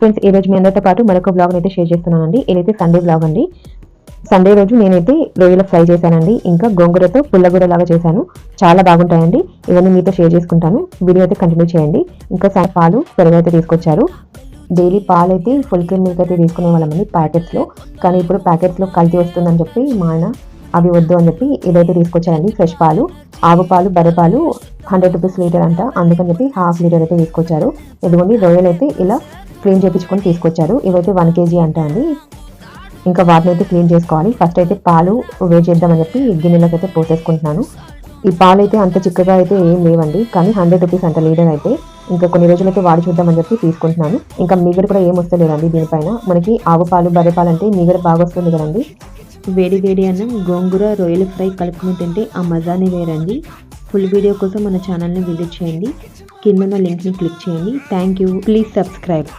Friends, ఈ రోజు మీ అందరితో పాటు మరొక బ్లాగ్ అయితే షేర్ చేస్తున్నానండి. ఇదైతే సండే బ్లాగ్ అండి. సండే రోజు నేనైతే రొయ్యల ఫ్రై చేశానండి. ఇంకా గోంగూరతో పుల్లగూర లాగా చేశాను. చాలా బాగుంటాయండి. ఇవన్నీ మీతో షేర్ చేసుకుంటాను. వీడియో అయితే కంటిన్యూ చేయండి. ఇంకా పాలు పెరుగు అయితే తీసుకొచ్చారు. డైలీ పాలు అయితే ఫుల్ క్రీమ్ మిల్క్ అయితే తీసుకునే వాళ్ళమండి ప్యాకెట్స్లో. కానీ ఇప్పుడు ప్యాకెట్స్లో కల్తీ వస్తుందని చెప్పి మా ఆయన అవి వద్దు అని చెప్పి ఇదైతే తీసుకొచ్చారండి. ఫ్రెష్ పాలు, ఆవు పాలు, బర్రె పాలు 100 రూపీస్ లీటర్ అంట. అందుకని చెప్పి హాఫ్ లీటర్ అయితే తీసుకొచ్చారు. ఇదిగోండి రొయ్యలు అయితే ఇలా క్లీన్ చేయించుకొని తీసుకొచ్చారు. ఇవైతే 1 kg అంట అండి. ఇంకా వాటిని అయితే క్లీన్ చేసుకోవాలి. ఫస్ట్ అయితే పాలు వేడి చేద్దామని చెప్పి గిన్నెలోకి అయితే పోసేసుకుంటున్నాను. ఈ పాలు అయితే అంత చిక్కగా అయితే ఏం లేవండి, కానీ 100 రూపీస్ అంట లీటర్ అయితే. ఇంకా కొన్ని రోజులైతే వాడి చూద్దామని చెప్పి తీసుకుంటున్నాను. ఇంకా మీగడ కూడా ఏం వస్తలేదండి దీనిపైన. మనకి ఆవు పాలు, బర్రె పాలు అంటే మీగడ బాగా వస్తుంది కదండి. వేడి వేడి అన్నం గోంగూర రొయ్యల ఫ్రై కలుపుకుని తింటే ఆ మజానే వేరండి. ఫుల్ వీడియో కోసం మన ఛానల్ని విజిట్ చేయండి. కింద ఉన్న లింక్ని క్లిక్ చేయండి. Thank you. Please subscribe.